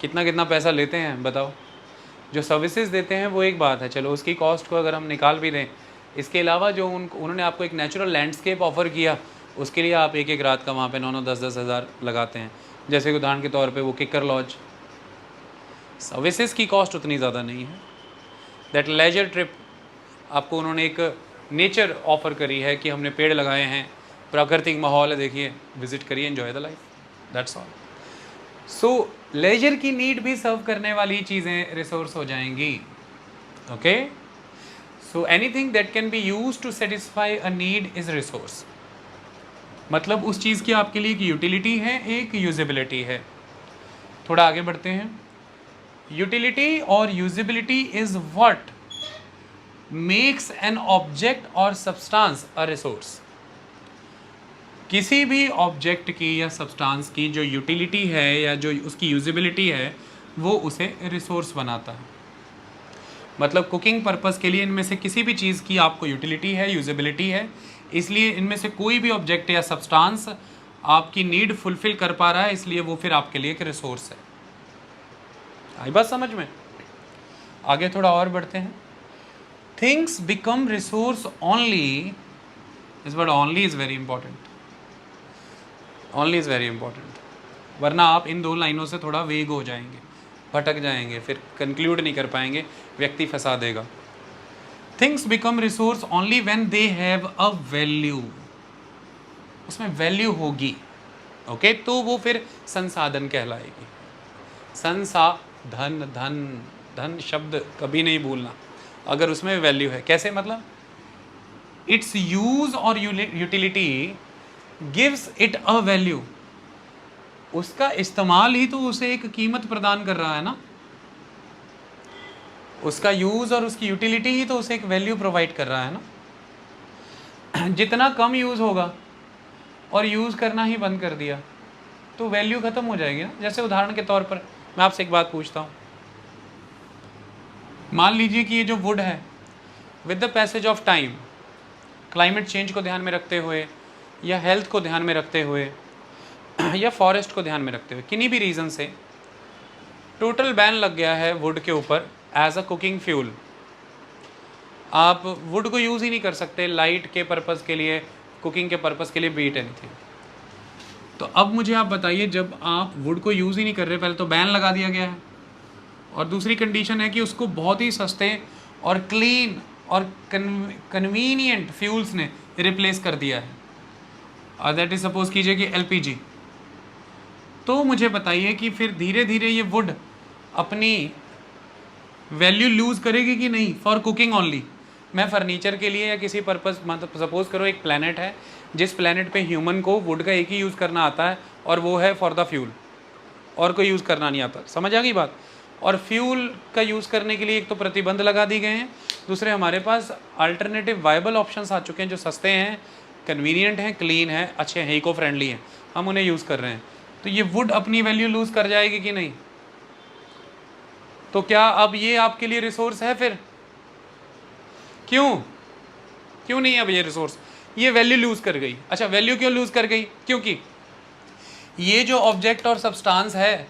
कितना कितना पैसा लेते हैं बताओ। जो सर्विसेज देते हैं वो एक बात है, चलो उसकी कॉस्ट को अगर हम निकाल भी दें, इसके अलावा जो उन्होंने आपको एक नेचुरल लैंडस्केप ऑफ़र किया, उसके लिए आप एक एक रात का वहाँ पे 9-9, 10-10 हज़ार लगाते हैं। जैसे कि उदाहरण के तौर पे वो किकर लॉज, सर्विसेज की कॉस्ट उतनी ज़्यादा नहीं है। दैट लेजर ट्रिप, आपको उन्होंने एक नेचर ऑफ़र करी है कि हमने पेड़ लगाए हैं, प्राकृतिक माहौल है, देखिए, विजिट करिए, enjoy the life, that's all. So leisure की नीड भी सर्व करने वाली चीज़ें रिसोर्स हो जाएंगी। Okay, so anything that can be use to satisfy a need is resource. मतलब उस चीज़ की आपके लिए एक यूटिलिटी है, एक यूजेबिलिटी है। थोड़ा आगे बढ़ते हैं। यूटिलिटी और usability is what makes an object और सब्सटेंस अ रिसोर्स। किसी भी ऑब्जेक्ट की या सब्सटेंस की जो यूटिलिटी है या जो उसकी यूजेबिलिटी है वो उसे रिसोर्स बनाता है। मतलब कुकिंग पर्पस के लिए इनमें से किसी भी चीज़ की आपको यूटिलिटी है, यूजेबिलिटी है, इसलिए इनमें से कोई भी ऑब्जेक्ट या सब्सटेंस आपकी नीड फुलफिल कर पा रहा है, इसलिए वो फिर आपके लिए एक रिसोर्स है। आई बात समझ में? आगे थोड़ा और बढ़ते हैं। थिंग्स बिकम रिसोर्स ओनली, इस word only is very important, only is very important, वरना आप इन दो लाइनों से थोड़ा वेग हो जाएंगे, भटक जाएंगे, फिर कंक्लूड नहीं कर पाएंगे, व्यक्ति फंसा देगा। Things become resource only when they have a value, उसमें वैल्यू होगी, ओके, तो वो फिर संसाधन कहलाएगी। संसाधन, धन, धन शब्द कभी नहीं भूलना, अगर उसमें वैल्यू है। कैसे? मतलब इट्स यूज और utility gives it a value, उसका इस्तेमाल ही तो उसे एक कीमत प्रदान कर रहा है ना, उसका यूज और उसकी यूटिलिटी ही तो उसे एक वैल्यू प्रोवाइड कर रहा है ना। जितना कम यूज होगा और यूज करना ही बंद कर दिया तो वैल्यू खत्म हो जाएगी ना। जैसे उदाहरण के तौर पर मैं आपसे एक बात पूछता हूँ, मान लीजिए कि ये जो वुड है, with the passage of time, climate change को ध्यान में रखते हुए या हेल्थ को ध्यान में रखते हुए या फॉरेस्ट को ध्यान में रखते हुए, किन्हीं भी रीज़न से टोटल बैन लग गया है वुड के ऊपर एज अ कुकिंग फ्यूल। आप वुड को यूज़ ही नहीं कर सकते लाइट के पर्पज़ के लिए, कुकिंग के पर्पज़ के लिए, बीट एनीथिंग। तो अब मुझे आप बताइए, जब आप वुड को यूज़ ही नहीं कर रहे, पहले तो बैन लगा दिया गया है, और दूसरी कंडीशन है कि उसको बहुत ही सस्ते और क्लीन और कन्वीनियंट फ्यूल्स ने रिप्लेस कर दिया है, और दैट इज सपोज कीजिए कि एलपीजी। तो मुझे बताइए कि फिर धीरे धीरे ये वुड अपनी वैल्यू लूज़ करेगी कि नहीं फॉर कुकिंग ओनली। मैं फर्नीचर के लिए या किसी पर्पज़, मतलब सपोज़ करो एक प्लेनेट है जिस प्लेनेट पे ह्यूमन को वुड का एक ही यूज़ करना आता है और वो है फॉर द फ्यूल, और कोई यूज़ करना नहीं आता। समझ आ गई बात? और फ्यूल का यूज़ करने के लिए एक तो प्रतिबंध लगा दी गए हैं, दूसरे हमारे पास अल्टरनेटिव वायबल ऑप्शंस आ चुके हैं जो सस्ते हैं, कन्वीनियंट हैं, क्लीन हैं, अच्छे हैं, इको फ्रेंडली हैं, हम उन्हें यूज़ कर रहे हैं। तो ये वुड अपनी वैल्यू लूज़ कर जाएगी कि नहीं? तो क्या अब ये आपके लिए रिसोर्स है फिर? क्यों नहीं? अब ये रिसोर्स, ये वैल्यू लूज़ कर गई। अच्छा, वैल्यू क्यों लूज़ कर गई? क्योंकि ये जो ऑब्जेक्ट और सब्सटेंस है,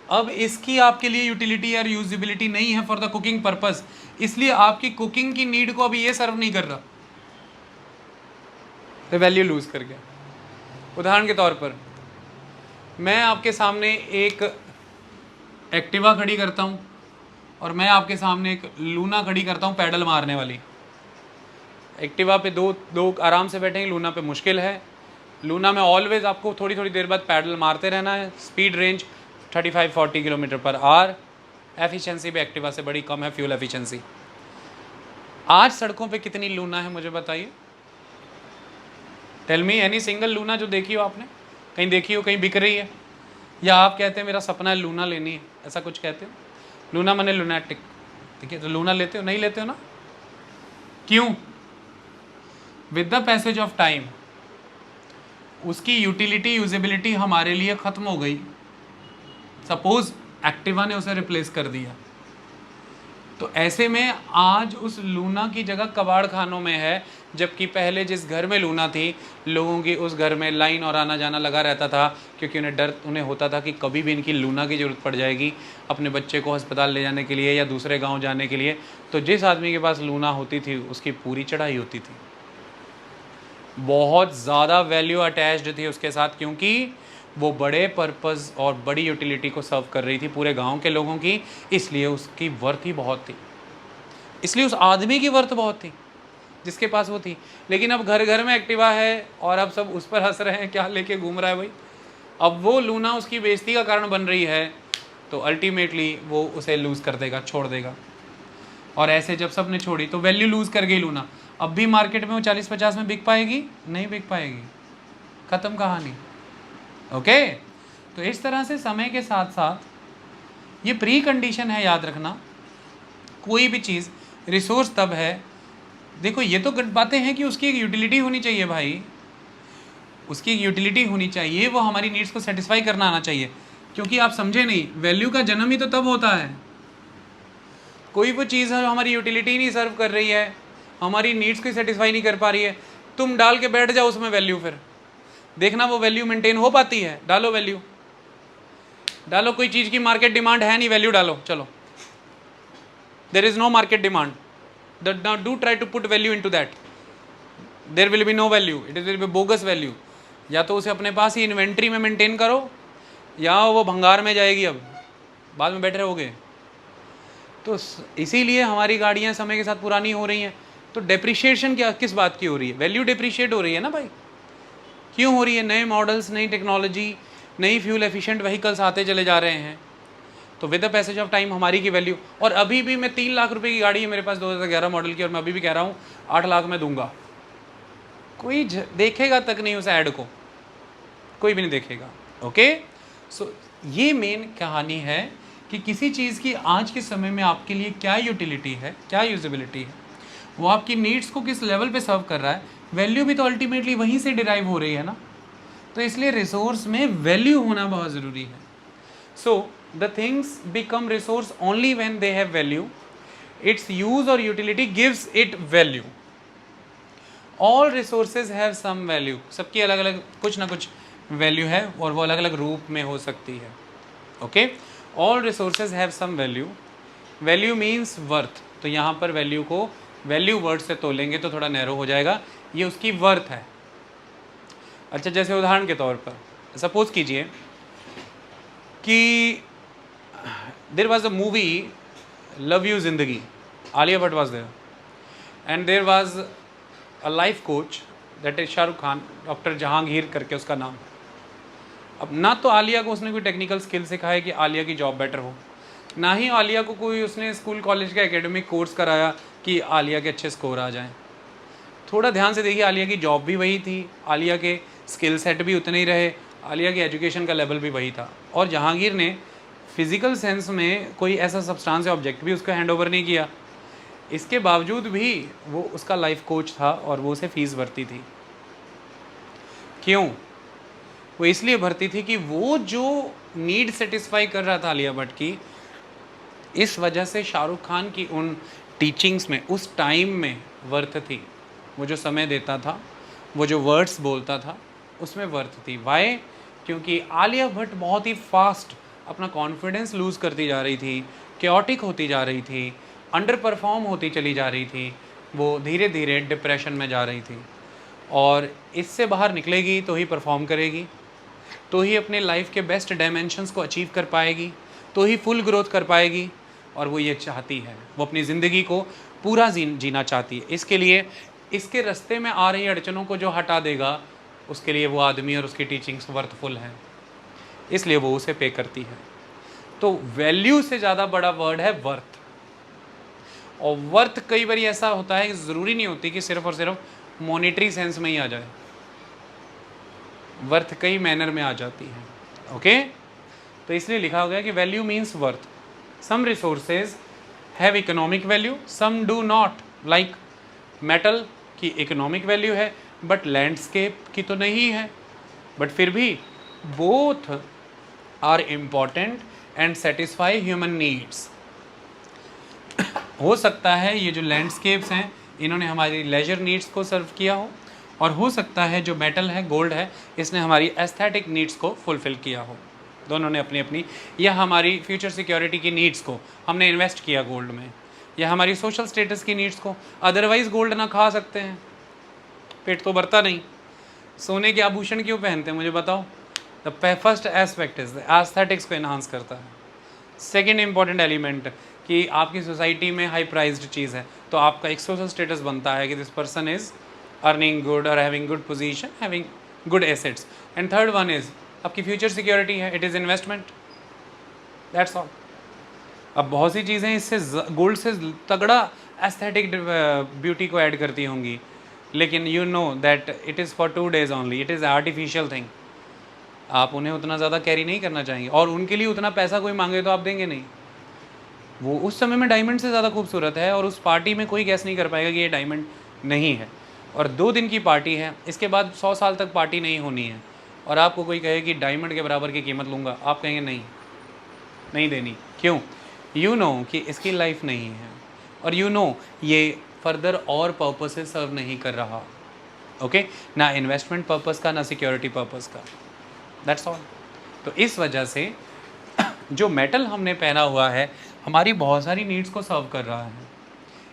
अब इसकी आपके लिए यूटिलिटी और यूजिबिलिटी नहीं है फॉर द कुकिंग पर्पस, इसलिए आपकी कुकिंग की नीड को अभी ये सर्व नहीं कर रहा, तो वैल्यू लूज कर गया। उदाहरण के तौर पर मैं आपके सामने एक एक्टिवा खड़ी करता हूँ और मैं आपके सामने एक लूना खड़ी करता हूँ पैडल मारने वाली। एक्टिवा पे दो लोग आराम से बैठेंगे, लूना पे मुश्किल है। लूना में ऑलवेज आपको थोड़ी थोड़ी देर बाद पैडल मारते रहना है। Speed range 35-40 kilometre per hour. Efficiency भी एक्टिवा से बड़ी कम है, फ्यूल एफिशिएंसी। आज सड़कों पे कितनी लूना है मुझे बताइए? Tell me any single Luna जो देखी हो आपने, कहीं देखी हो, कहीं बिक रही है? या आप कहते हैं मेरा सपना है लूना लेनी है, ऐसा कुछ कहते हो? लूना मने लूनाटिक, ठीक है? तो लूना लेते हो? नहीं लेते हो ना? क्यों? With the passage of time उसकी यूटिलिटी, यूजेबिलिटी हमारे लिए ख़त्म हो गई। सपोज एक्टिवा ने उसे रिप्लेस कर दिया, तो ऐसे में आज उस लूना की जगह कबाड़ खानों में है, जबकि पहले जिस घर में लूना थी, लोगों की उस घर में लाइन और आना जाना लगा रहता था, क्योंकि उन्हें होता था कि कभी भी इनकी लूना की ज़रूरत पड़ जाएगी अपने बच्चे को अस्पताल ले जाने के लिए या दूसरे गांव जाने के लिए। तो जिस आदमी के पास लूना होती थी उसकी पूरी चढ़ाई होती थी, बहुत ज़्यादा वैल्यू अटैच्ड थी उसके साथ, क्योंकि वो बड़े पर्पज़ और बड़ी यूटिलिटी को सर्व कर रही थी पूरे गांव के लोगों की, इसलिए उसकी वर्थ ही बहुत थी, इसलिए उस आदमी की वर्थ बहुत थी जिसके पास वो थी। लेकिन अब घर घर में एक्टिवा है और अब सब उस पर हंस रहे हैं, क्या लेके घूम रहा है भाई। अब वो लूना उसकी बेइज्जती का कारण बन रही है, तो अल्टीमेटली वो उसे लूज़ कर देगा, छोड़ देगा। और ऐसे जब सब ने छोड़ी तो वैल्यू लूज़ कर गई लूना। अब भी मार्केट में वो 40-50 में बिक पाएगी? नहीं बिक पाएगी। ख़त्म कहानी। ओके, तो इस तरह से समय के साथ साथ ये प्री कंडीशन है, याद रखना। कोई भी चीज़ रिसोर्स तब है, देखो ये तो बातें हैं कि उसकी एक यूटिलिटी होनी चाहिए भाई, उसकी एक यूटिलिटी होनी चाहिए, वो हमारी नीड्स को सेटिस्फाई करना आना चाहिए। क्योंकि आप समझे नहीं, वैल्यू का जन्म ही तो तब होता है, कोई वो चीज़ है जो हमारी यूटिलिटी नहीं सर्व कर रही है, हमारी नीड्स को सेटिस्फाई नहीं कर पा रही है, तुम डाल के बैठ जाओ उसमें वैल्यू, फिर देखना वो वैल्यू मेंटेन हो पाती है। डालो वैल्यू, डालो, कोई चीज़ की मार्केट डिमांड है नहीं, वैल्यू डालो, चलो there is no market demand, do try to put value into that, there will be no value, it will be bogus value. या तो उसे अपने पास ही इन्वेंट्री में मेंटेन करो, या वो भंगार में जाएगी, अब बाद में बैठे रहोगे। तो इसीलिए हमारी गाड़ियाँ समय के साथ पुरानी हो रही हैं। तो डेप्रिशिएशन क्या, किस बात की हो रही है? वैल्यू डेप्रिशिएट हो रही है ना भाई। क्यों हो रही है? नए मॉडल्स, नई टेक्नोलॉजी, नई फ्यूल एफिशिएंट व्हीकल्स आते चले जा रहे हैं, तो with the passage of time हमारी की वैल्यू। और अभी भी मैं 3 लाख रुपए की गाड़ी है मेरे पास 2011 मॉडल की, और मैं अभी भी कह रहा हूँ 8 लाख में दूंगा, कोई देखेगा तक नहीं उस ऐड को, कोई भी नहीं देखेगा। ओके, सो ये मेन कहानी है कि किसी चीज़ की आज के समय में आपके लिए क्या यूटिलिटी है, क्या यूजेबिलिटी है, वो आपकी नीड्स को किस लेवल पे सर्व कर रहा है। वैल्यू भी तो अल्टीमेटली वहीं से डिराइव हो रही है ना, तो इसलिए रिसोर्स में वैल्यू होना बहुत ज़रूरी है। So the things become resource only when they have value, its use और utility gives it value. All resources have some value, सबकी अलग अलग कुछ ना कुछ वैल्यू है, और वो अलग अलग रूप में हो सकती है। Okay, all resources have some value, value means worth. तो यहाँ पर वैल्यू को वैल्यू वर्ड से तोलेंगे तो थोड़ा नैरो हो जाएगा, ये उसकी वर्थ है। अच्छा, जैसे उदाहरण के तौर पर सपोज कीजिए कि there was a movie love you Zindagi, Alia Bhatt was there, and there was a life coach, that is Shahrukh Khan, doctor Jahangir करके उसका नाम। अब ना तो आलिया को उसने कोई टेक्निकल स्किल सिखाया कि आलिया की जॉब बेटर हो, ना ही आलिया को कोई उसने स्कूल कॉलेज का एकेडमिक कोर्स कराया कि आलिया के अच्छे स्कोर आ जाएं। थोड़ा ध्यान से देखिए, आलिया की जॉब भी वही थी, आलिया के स्किल सेट भी उतने ही रहे, आलिया के एजुकेशन का लेवल भी वही था, और जहांगीर ने फिजिकल सेंस में कोई ऐसा सब्सटेंस या ऑब्जेक्ट भी उसको हैंड ओवर नहीं किया। इसके बावजूद भी वो उसका लाइफ कोच था और वो उसे फीस भरती थी। क्यों? वो इसलिए भरती थी कि वो जो नीड सेटिस्फाई कर रहा था आलिया भट्ट की, इस वजह से शाहरुख खान की उन टीचिंग्स में उस टाइम में वर्थ थी। वो जो समय देता था, वो जो वर्ड्स बोलता था, उसमें वर्थ थी। वाई? क्योंकि आलिया भट्ट बहुत ही फास्ट अपना कॉन्फिडेंस लूज़ करती जा रही थी, केओटिक होती जा रही थी, अंडर परफॉर्म होती चली जा रही थी, वो धीरे धीरे डिप्रेशन में जा रही थी, और इससे बाहर निकलेगी तो ही परफॉर्म करेगी, तो ही अपने लाइफ के बेस्ट डायमेंशंस को अचीव कर पाएगी, तो ही फुल ग्रोथ कर पाएगी। और वो ये चाहती है, वो अपनी ज़िंदगी को पूरा जीना चाहती है। इसके लिए इसके रास्ते में आ रही अड़चनों को जो हटा देगा, उसके लिए वो आदमी और उसकी टीचिंग्स वर्थफुल हैं, इसलिए वो उसे पे करती है। तो वैल्यू से ज़्यादा बड़ा वर्ड है वर्थ। और वर्थ कई बार ऐसा होता है कि ज़रूरी नहीं होती कि सिर्फ और सिर्फ मॉनेटरी सेंस में ही आ जाए, वर्थ कई मैनर में आ जाती है। ओके, तो इसलिए लिखा हो गया कि value means worth. Some resources have economic value, some do not. Like metal की इकोनॉमिक वैल्यू है, बट लैंडस्केप की तो नहीं है, बट फिर भी both are important and satisfy human needs. हो सकता है ये जो लैंडस्केप्स हैं, इन्होंने हमारी लेजर नीड्स को सर्व किया हो, और हो सकता है जो मेटल है, गोल्ड है, इसने हमारी एस्थेटिक नीड्स को फुलफ़िल किया हो। दोनों ने अपनी अपनी, या हमारी फ्यूचर सिक्योरिटी की नीड्स को हमने इन्वेस्ट किया गोल्ड में, या हमारी सोशल स्टेटस की नीड्स को। अदरवाइज़ गोल्ड ना खा सकते हैं, पेट तो भरता नहीं। सोने के आभूषण क्यों पहनते हैं मुझे बताओ? The first aspect is aesthetics को इन्हांस करता है। सेकेंड इंपॉर्टेंट एलिमेंट कि आपकी सोसाइटी में हाई प्राइज्ड चीज़ है, तो आपका एक सोशल स्टेटस बनता है कि this person is earning good और having good position, having good assets. And third one is आपकी फ्यूचर सिक्योरिटी है, it is investment, that's all. अब बहुत सी चीज़ें इससे गोल्ड से तगड़ा एस्थेटिक ब्यूटी को ऐड करती होंगी, लेकिन you know that it is for 2 days only, it is artificial thing. आप उन्हें उतना ज़्यादा कैरी नहीं करना चाहेंगे, और उनके लिए उतना पैसा कोई मांगे तो आप देंगे नहीं। वो उस समय में डायमंड से ज़्यादा खूबसूरत है, और उस पार्टी में कोई गैस नहीं कर पाएगा कि ये डायमंड नहीं है। और 2 दिन की पार्टी है, इसके बाद 100 साल तक पार्टी नहीं होनी है, और आपको कोई कहे कि डायमंड के बराबर की कीमत लूँगा, आप कहेंगे नहीं, नहीं देनी। क्यों? यू नो कि इसकी लाइफ नहीं है, और यू नो ये फर्दर और पर्पस से सर्व नहीं कर रहा। ओके, ना इन्वेस्टमेंट पर्पस का, ना सिक्योरिटी पर्पस का, दैट्स ऑल। तो इस वजह से जो मेटल हमने पहना हुआ है हमारी बहुत सारी नीड्स को सर्व कर रहा है।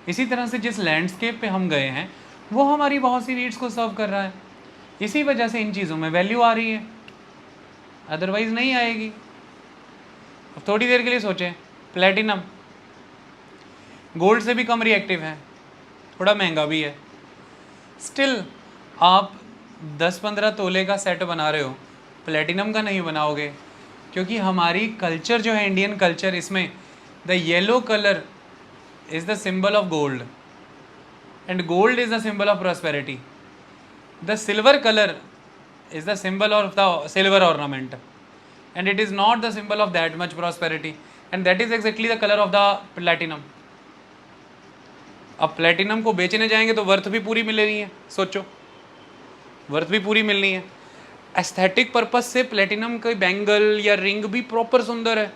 इसी तरह से जिस लैंडस्केप पे हम गए हैं वो हमारी बहुत सी नीड्स को सर्व कर रहा है। इसी वजह से इन चीज़ों में वैल्यू आ रही है, अदरवाइज़ नहीं आएगी। अब थोड़ी देर के लिए सोचें, प्लेटिनम गोल्ड से भी कम रिएक्टिव है, थोड़ा महंगा भी है, स्टिल आप 10-15 तोले का सेट बना रहे हो, प्लेटिनम का नहीं बनाओगे, क्योंकि हमारी कल्चर जो है, इंडियन कल्चर, इसमें the yellow colour is the symbol of gold and gold is the symbol of prosperity. The silver colour is the symbol of the silver ornament and it is not the symbol of that much prosperity, and that is exactly the color of the platinum. अब प्लेटिनम को बेचने जाएंगे तो वर्थ भी पूरी मिल रही है, सोचो, वर्थ भी पूरी मिलनी है। एस्थेटिक पर्पस से प्लेटिनम का बैंगल या रिंग भी प्रॉपर सुंदर है,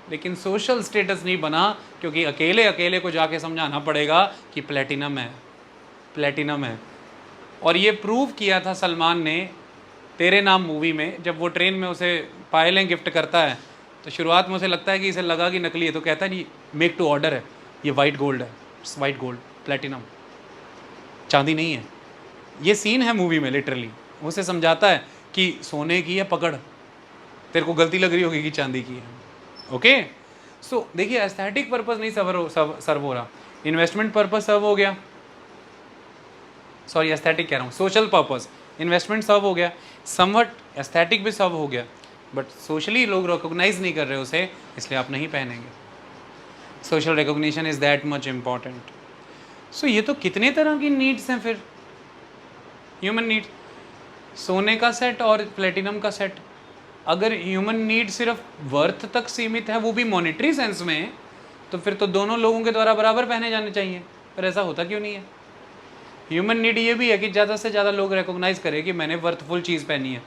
लेकिन सोशल स्टेटस नहीं बना, क्योंकि अकेले अकेले को जाके समझाना पड़ेगा कि प्लेटिनम है, प्लेटिनम है। और ये प्रूव किया था सलमान ने तेरे नाम मूवी में, जब वो ट्रेन में उसे पायलें गिफ्ट करता है, तो शुरुआत में उसे लगता है कि इसे लगा कि नकली है, तो कहता है नहीं, मेक टू ऑर्डर है, ये वाइट गोल्ड है, वाइट गोल्ड, प्लेटिनम, चांदी नहीं है। ये सीन है मूवी में, लिटरली उसे समझाता है कि सोने की है पकड़, तेरे को गलती लग रही होगी कि चांदी की है। ओके, सो देखिए, एस्थेटिक पर्पस नहीं सर्व हो रहा, इन्वेस्टमेंट पर्पस सर्व हो गया, सॉरी एस्थेटिक कह रहा हूँ, सोशल पर्पस, इन्वेस्टमेंट सर्व हो गया, समवट एस्थेटिक भी सर्व हो गया, बट सोशली लोग रिकॉग्नाइज नहीं कर रहे उसे, इसलिए आप नहीं पहनेंगे। Social recognition is that much important. So ये तो कितने तरह की नीड्स हैं फिर, ह्यूमन नीड्स, सोने का सेट और प्लेटिनम का सेट। अगर ह्यूमन नीड सिर्फ वर्थ तक सीमित है, वो भी मॉनेटरी सेंस में, तो फिर तो दोनों लोगों के द्वारा बराबर पहने जाने चाहिए, पर ऐसा होता क्यों नहीं है? ह्यूमन नीड ये भी है कि ज़्यादा से ज़्यादा लोग रिकॉग्नाइज करें कि मैंने वर्थफुल चीज़ पहनी है,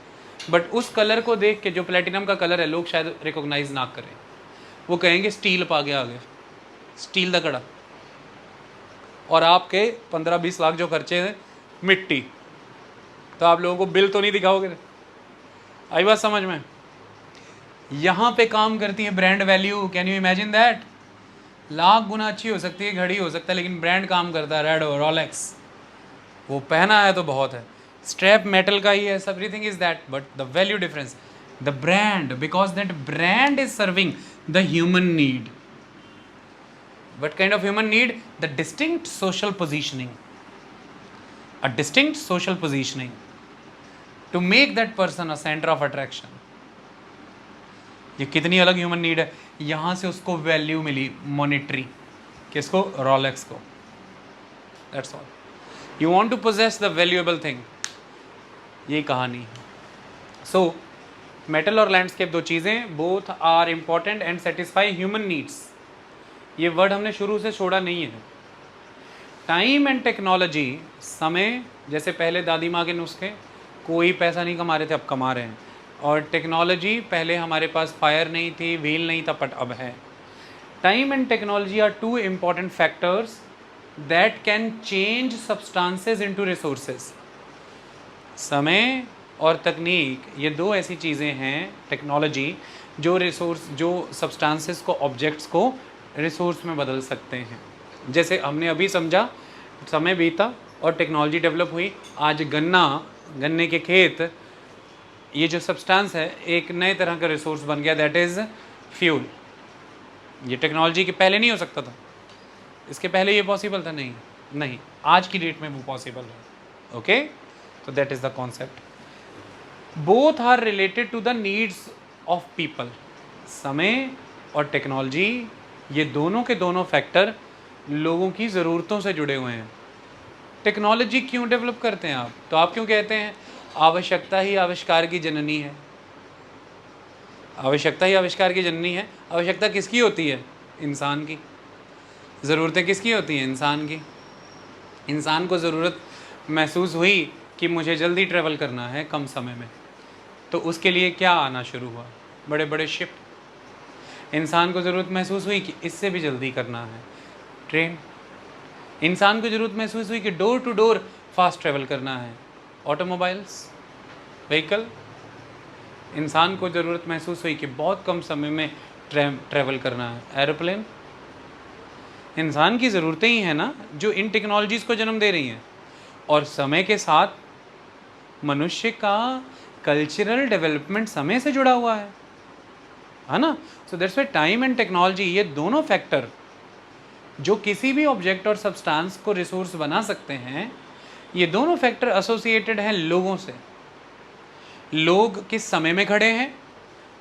बट उस कलर को देख के, जो प्लेटिनम का कलर है, लोग शायद रिकॉग्नाइज ना करें, वो कहेंगे स्टील पा गया आगे, स्टील द कड़ा, और आपके 15-20 लाख जो खर्चे हैं मिट्टी, तो आप लोगों को बिल तो नहीं दिखाओगे। आई बात समझ में? यहाँ पे काम करती है brand value. Can you imagine that? Lakh गुना अच्छी हो सकती है, घड़ी हो सकता है, लेकिन ब्रांड काम करता है, रेड और रॉलेक्स, वो पहना है तो बहुत है, स्ट्रैप मेटल का ही है, everything is that, but the value difference, the brand, because that brand is serving the human need. What kind of human need? The distinct social positioning, a distinct social positioning to make that person a center of attraction. ये कितनी अलग ह्यूमन नीड है, यहाँ से उसको वैल्यू मिली मॉनेटरी, किसको? रोलेक्स को। That's all. You want to possess the valuable thing, ये कहानी है। सो मेटल और लैंडस्केप दो चीज़ें, both are important and satisfy human needs. ये वर्ड हमने शुरू से छोड़ा नहीं है। टाइम एंड टेक्नोलॉजी, समय, जैसे पहले दादी माँ के नुस्खे, कोई पैसा नहीं कमा रहे थे, अब कमा रहे हैं। और टेक्नोलॉजी, पहले हमारे पास फायर नहीं थी, व्हील नहीं था, बट अब है। Time and technology are two important factors that can change substances into resources. समय और तकनीक, ये दो ऐसी चीज़ें हैं, टेक्नोलॉजी, जो रिसोर्स, जो सब्सटेंसेस को, ऑब्जेक्ट्स को रिसोर्स में बदल सकते हैं। जैसे हमने अभी समझा, समय बीता और टेक्नोलॉजी डेवलप हुई, आज गन्ने के खेत, ये जो सब्सटेंस है, एक नए तरह का रिसोर्स बन गया, दैट इज़ फ्यूल। ये टेक्नोलॉजी के पहले नहीं हो सकता था, इसके पहले ये पॉसिबल था नहीं, आज की डेट में वो पॉसिबल है। ओके, तो that is the concept. Both are related to the needs of people. समय और टेक्नोलॉजी, ये दोनों के दोनों फैक्टर लोगों की ज़रूरतों से जुड़े हुए हैं। टेक्नोलॉजी क्यों डेवलप करते हैं आप? तो आप क्यों कहते हैं आवश्यकता ही आविष्कार की जननी है? आवश्यकता ही आविष्कार की जननी है। आवश्यकता किसकी होती है? इंसान की। ज़रूरतें किसकी होती हैं? इंसान की। इंसान को ज़रूरत महसूस हुई कि मुझे जल्दी ट्रैवल करना है कम समय में, तो उसके लिए क्या आना शुरू हुआ? बड़े बड़े शिप। इंसान को ज़रूरत महसूस हुई कि इससे भी जल्दी करना है, ट्रेन। इंसान को ज़रूरत महसूस हुई कि door to door fast travel करना है, ऑटोमोबाइल्स, व्हीकल। इंसान को ज़रूरत महसूस हुई कि बहुत कम समय में ट्रैवल करना है, एरोप्लेन। इंसान की ज़रूरतें ही हैं ना जो इन टेक्नोलॉजीज़ को जन्म दे रही हैं। और समय के साथ मनुष्य का कल्चरल डेवलपमेंट समय से जुड़ा हुआ है ना। So that's why time and technology, ये दोनों फैक्टर जो किसी भी ऑब्जेक्ट और सब्सटेंस को रिसोर्स बना सकते हैं, ये दोनों फैक्टर एसोसिएटेड हैं लोगों से। लोग किस समय में खड़े हैं,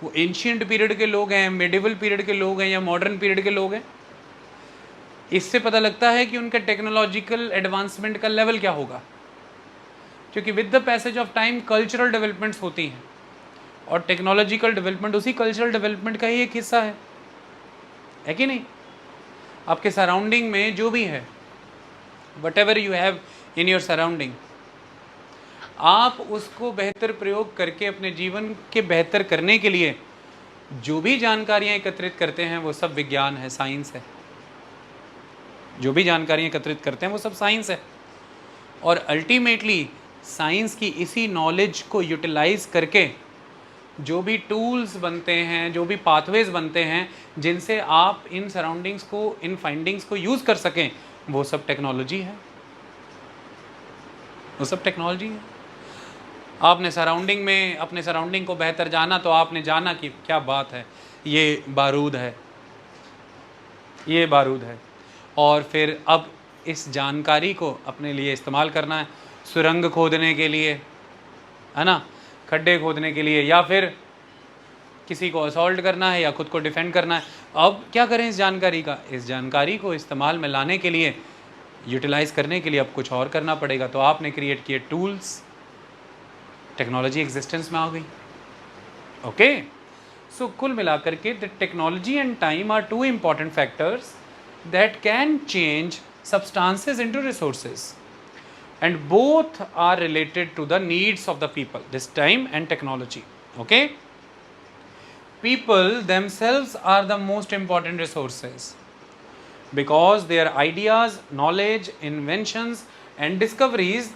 वो एंशिएंट पीरियड के लोग हैं, मिडिवल पीरियड के लोग हैं या मॉडर्न पीरियड के लोग हैं, इससे पता लगता है कि उनका टेक्नोलॉजिकल एडवांसमेंट का लेवल क्या होगा। क्योंकि with the passage of time cultural developments होती हैं और टेक्नोलॉजिकल डेवलपमेंट उसी कल्चरल डेवलपमेंट का ही एक हिस्सा है कि नहीं? आपके सराउंडिंग में जो भी है, what ever you have in your surrounding, आप उसको बेहतर प्रयोग करके अपने जीवन के बेहतर करने के लिए जो भी जानकारियाँ एकत्रित करते हैं वो सब विज्ञान है, साइंस है। जो भी जानकारियाँ एकत्रित करते हैं वो सब साइंस है। और अल्टीमेटली साइंस की इसी नॉलेज को यूटिलाइज करके जो भी टूल्स बनते हैं, जो भी पाथवेज बनते हैं जिनसे आप इन सराउंडिंग्स को, इन फाइंडिंग्स को यूज़ कर सकें, वो सब टेक्नोलॉजी है। वो सब टेक्नोलॉजी है। आपने सराउंडिंग में अपने सराउंडिंग को बेहतर जाना तो आपने जाना कि क्या बात है, ये बारूद है, ये बारूद है। और फिर अब इस जानकारी को अपने लिए इस्तेमाल करना है, सुरंग खोदने के लिए, है ना, खड्डे खोदने के लिए, या फिर किसी को असॉल्ट करना है या खुद को डिफेंड करना है। अब क्या करें इस जानकारी का? इस जानकारी को इस्तेमाल में लाने के लिए, यूटिलाइज करने के लिए अब कुछ और करना पड़ेगा। तो आपने क्रिएट किए टूल्स, टेक्नोलॉजी एग्जिस्टेंस में आ गई। ओके, सो कुल मिलाकर के the technology and time are two important factors that can change substances into resources, and both are related to the needs of the people, this time and technology. Okay, people themselves are the most important resources because their ideas, knowledge, inventions and discoveries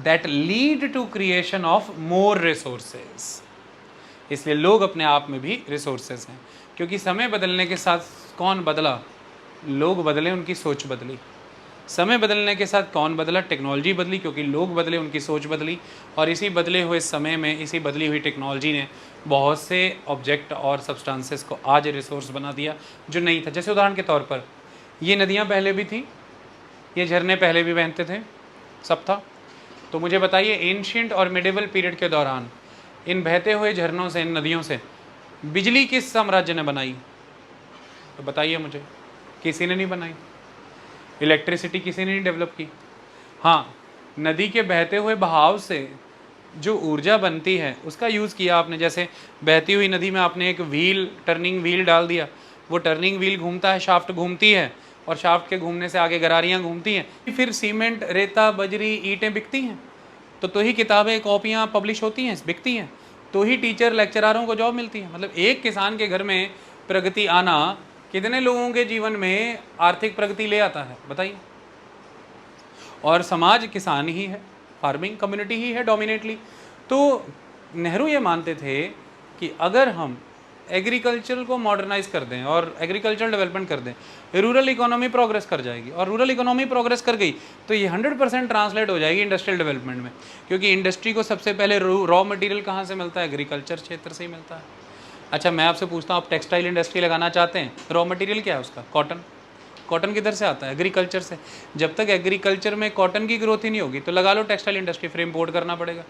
that lead to creation of more resources. इसलिए लोग अपने आप में भी रिसोर्सेज हैं, क्योंकि समय बदलने के साथ कौन बदला? लोग बदले, उनकी सोच बदली। समय बदलने के साथ कौन बदला? टेक्नोलॉजी बदली, क्योंकि लोग बदले, उनकी सोच बदली। और इसी बदले हुए समय में, इसी बदली हुई टेक्नोलॉजी ने बहुत से ऑब्जेक्ट और सब्सटेंसेस को आज रिसोर्स बना दिया जो नहीं था। जैसे उदाहरण के तौर पर ये नदियाँ पहले भी थी, ये झरने पहले भी बहते थे, सब था। तो मुझे बताइए, एंशिएंट और मिडिवल पीरियड के दौरान इन बहते हुए झरनों से, इन नदियों से बिजली किस साम्राज्य ने बनाई? तो बताइए मुझे। किसी ने नहीं बनाई। इलेक्ट्रिसिटी किसी ने नहीं डेवलप की। हाँ, नदी के बहते हुए बहाव से जो ऊर्जा बनती है उसका यूज़ किया आपने। जैसे बहती हुई नदी में आपने एक व्हील, टर्निंग व्हील डाल दिया, वो टर्निंग व्हील घूमता है, शाफ्ट घूमती है, और शाफ्ट के घूमने से आगे गरारियाँ घूमती हैं। फिर सीमेंट, रेता, बजरी, ईंटें बिकती हैं, तो ही किताबें, कॉपियाँ पब्लिश होती हैं, बिकती हैं, तो ही टीचर, लेक्चरारों को जॉब मिलती है। मतलब एक किसान के घर में प्रगति आना कितने लोगों के जीवन में आर्थिक प्रगति ले आता है, बताइए। और समाज किसान ही है, फार्मिंग कम्युनिटी ही है डोमिनेटली। तो नेहरू ये मानते थे कि अगर हम एग्रीकल्चर को मॉडर्नाइज कर दें और एग्रीकल्चरल डेवलपमेंट कर दें, रूरल इकोनॉमी प्रोग्रेस कर जाएगी। और रूरल इकोनॉमी प्रोग्रेस कर गई तो ये 100% ट्रांसलेट हो जाएगी इंडस्ट्रियल डेवलपमेंट में, क्योंकि इंडस्ट्री को सबसे पहले रॉ मटेरियल कहाँ से मिलता है? एग्रीकल्चर क्षेत्र से ही मिलता है। अच्छा, मैं आपसे पूछता हूँ, आप टेक्सटाइल इंडस्ट्री लगाना चाहते हैं, रॉ मटेरियल क्या है उसका? कॉटन। कॉटन किधर से आता है? एग्रीकल्चर से। जब तक एग्रीकल्चर में कॉटन की ग्रोथ ही नहीं होगी तो लगा लो टेक्सटाइल इंडस्ट्री, फिर इम्पोर्ट करना पड़ेगा।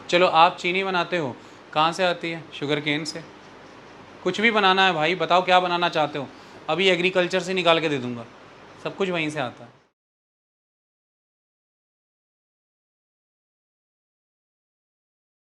चलो, आप चीनी बनाते हो, कहाँ से आती है? शुगर केन से। कुछ भी बनाना है भाई, बताओ क्या बनाना चाहते हो, अभी एग्रीकल्चर से निकाल के दे दूँगा, सब कुछ वहीं से आता है।